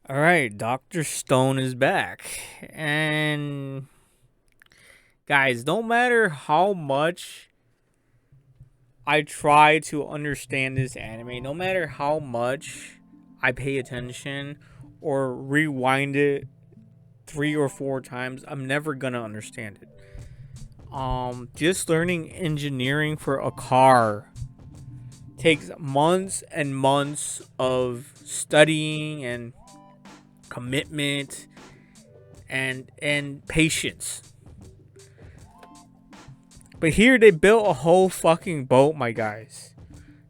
All right, Dr. Stone is back. And guys, no matter how much I try to understand this anime, no matter how much I pay attention or rewind it 3 or 4 times, I'm never going to understand it. Just learning engineering for a car takes months and months of studying and commitment and patience. But here they built a whole fucking boat, my guys.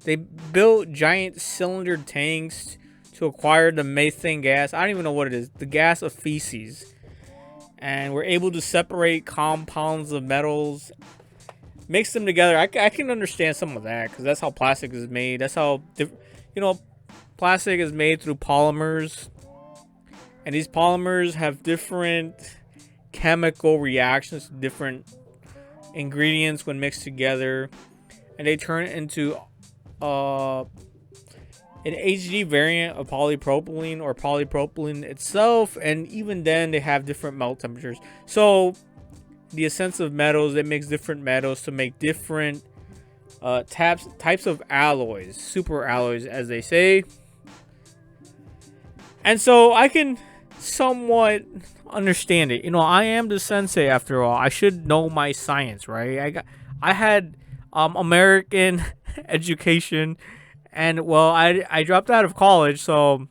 They built giant cylinder tanks to acquire the methane gas. I don't even know what it is. The gas of feces. And we're able to separate compounds of metals, mix them together. I can understand some of that because that's how plastic is made. That's how, you know, plastic is made through polymers. And these polymers have different chemical reactions to different ingredients when mixed together, and they turn it into an HD variant of polypropylene or polypropylene itself. And even then, they have different melt temperatures. So the essence of metals, it makes different metals to make different types of alloys, super alloys, as they say. And so I can somewhat understand it. I am the sensei after all. I should know my science, right? I had American education, and well, I dropped out of college, so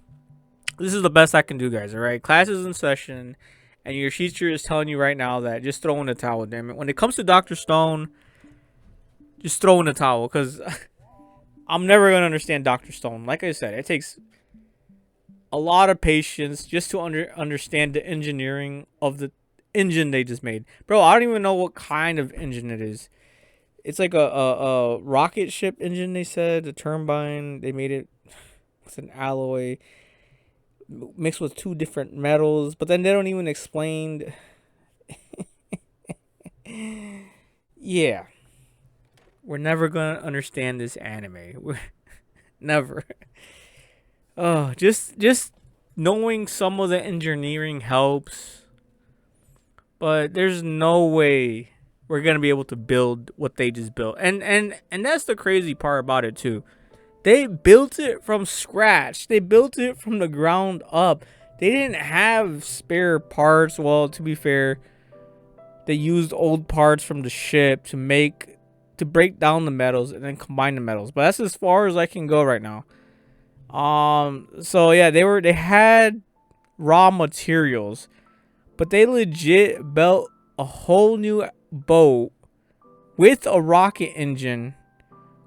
this is the best I can do, guys. All right, class is in session, and your teacher is telling you right now that just throw in the towel. Damn it! When it comes to Doctor Stone, just throw in the towel because I'm never gonna understand Doctor Stone. Like I said, it takes a lot of patience just to understand the engineering of the engine they just made. Bro, I don't even know what kind of engine it is. It's like a rocket ship engine, they said. The turbine, they made it with an alloy mixed with two different metals, but then they don't even explain. Yeah, we're never gonna understand this anime. We're never. Oh, just knowing some of the engineering helps, but there's no way we're gonna be able to build what they just built. And that's the crazy part about it too. They built it from scratch. They built it from the ground up. They didn't have spare parts. Well, to be fair, they used old parts from the ship to break down the metals and then combine the metals. But that's as far as I can go right now. So yeah, they had raw materials, but they legit built a whole new boat with a rocket engine,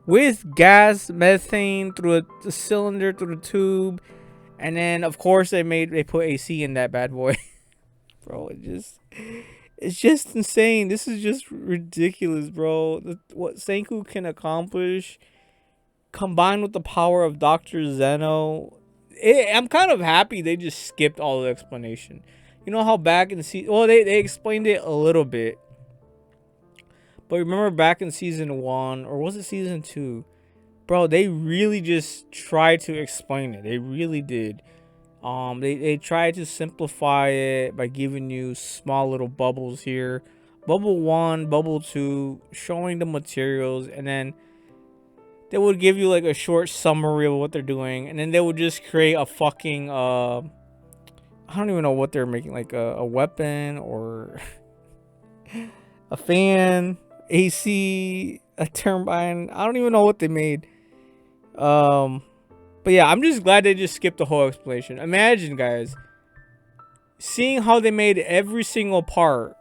with gas methane through the cylinder through the tube, and then of course they put AC in that bad boy. Bro, it's just insane. This is just ridiculous, bro. What Senku can accomplish combined with the power of Dr. Zeno, I'm kind of happy they just skipped all the explanation. You know how back in they explained it a little bit, but remember back in season 1, or was it season 2? Bro, they really just tried to explain it. They really did. They tried to simplify it by giving you small little bubbles here. Bubble 1, bubble 2, showing the materials, and then they would give you like a short summary of what they're doing, and then they would just create a fucking I don't even know what they're making, like a weapon or a fan, AC, a turbine. I don't even know what they made. But yeah, I'm just glad they just skipped the whole explanation. Imagine, guys, seeing how they made every single part.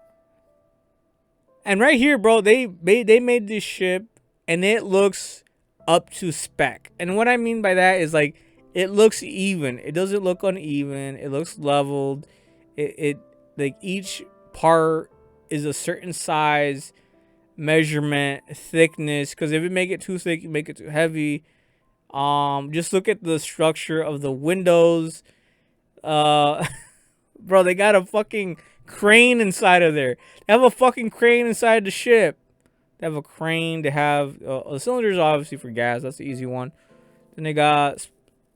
And right here, bro, they made this ship, and it looks up to spec. And what I mean by that is like it looks even. It doesn't look uneven. It looks leveled. It like each part is a certain size, measurement, thickness. Because if you make it too thick, you make it too heavy. Just look at the structure of the windows. Bro, they got a fucking crane inside of there. They have a fucking crane inside the ship. They have a crane. They have the cylinders, obviously for gas. That's the easy one. Then they got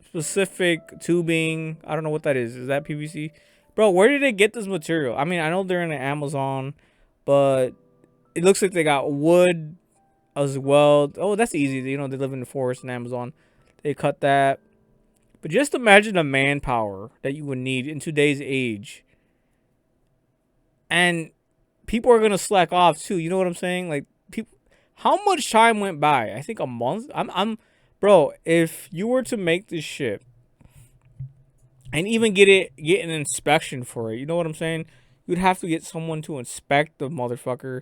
specific tubing. I don't know what that is. Is that PVC? Bro, where did they get this material? I mean, I know they're in the Amazon, but it looks like they got wood as well. Oh, that's easy. You know, they live in the forest in Amazon. They cut that. But just imagine the manpower that you would need in today's age. And people are gonna slack off too. You know what I'm saying? Like people, how much time went by? I think a month. Bro. If you were to make this ship and even get an inspection for it, you know what I'm saying? You'd have to get someone to inspect the motherfucker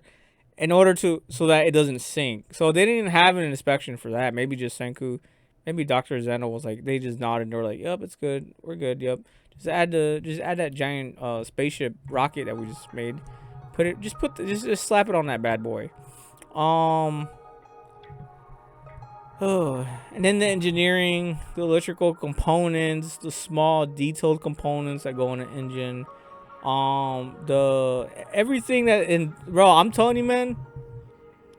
in order to so that it doesn't sink. So they didn't have an inspection for that. Maybe just Senku, maybe Dr. Zeno was like they just nodded and they were like, "Yep, it's good. We're good. Yep. Just add that giant spaceship rocket that we just made. Just slap it on that bad boy." Um oh, and then the engineering, the electrical components, the small detailed components that go in the engine, the everything that in bro, I'm telling you, man,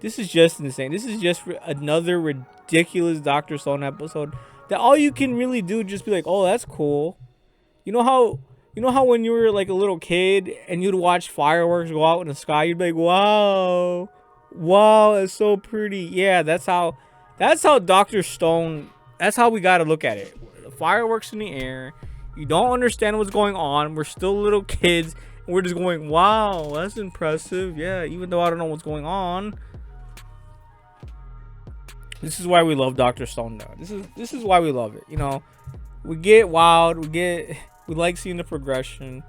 this is just insane. This is just another ridiculous Doctor Stone episode that all you can really do is just be like, oh, that's cool. You know how when you were like a little kid and you'd watch fireworks go out in the sky, you'd be like, wow, wow, it's so pretty. Yeah, that's how Doctor Stone. That's how we got to look at it. The fireworks in the air. You don't understand what's going on. We're still little kids. And we're just going, wow, that's impressive. Yeah, even though I don't know what's going on. This is why we love Doctor Stone, though. This is why we love it. You know, we get wild. We like seeing the progression.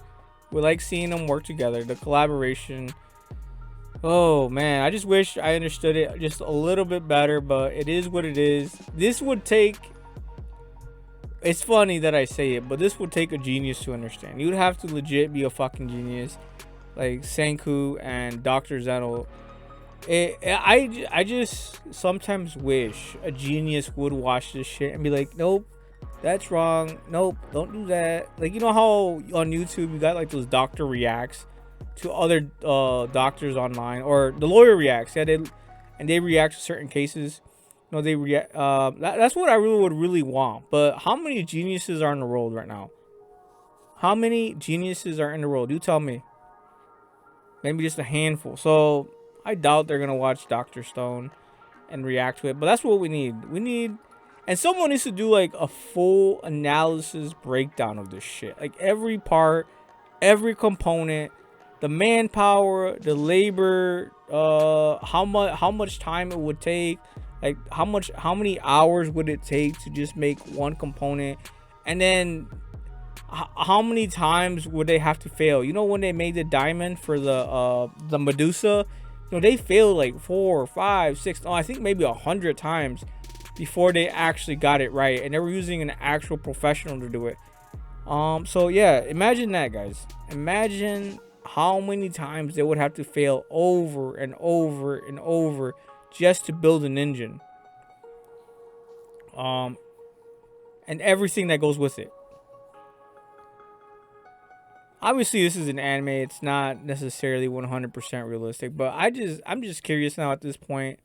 We like seeing them work together. The collaboration. Oh man, I just wish I understood it just a little bit better, but it is what it is. This would take. It's funny that I say it, but this would take a genius to understand. You'd have to legit be a fucking genius, like Senku and Dr. Zeno. I just sometimes wish a genius would watch this shit and be like, nope, that's wrong. Nope, don't do that. Like, you know how on YouTube you got like those doctor reacts to other doctors online, or the lawyer reacts. Yeah, they react to certain cases. No, they react. That's what I would really want. But how many geniuses are in the world right now? How many geniuses are in the world? You tell me. Maybe just a handful. So I doubt they're gonna watch Doctor Stone and react to it. But that's what we need. And someone needs to do like a full analysis breakdown of this shit. Like every part, every component, the manpower, the labor, how much time it would take, like how many hours would it take to just make one component, and then how many times would they have to fail? You know, when they made the diamond for the Medusa, you know, they failed like 4 or 5, 6, I think maybe 100 times before they actually got it right, and they were using an actual professional to do it. So yeah, imagine that, guys. Imagine how many times they would have to fail over and over and over just to build an engine. And everything that goes with it. Obviously, this is an anime. It's not necessarily 100% realistic, but I'm just curious now at this point,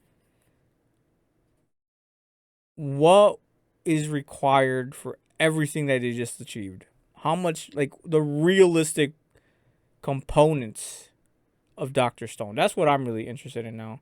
what is required for everything that they just achieved? How much, like, the realistic components of Dr. Stone? That's what I'm really interested in now.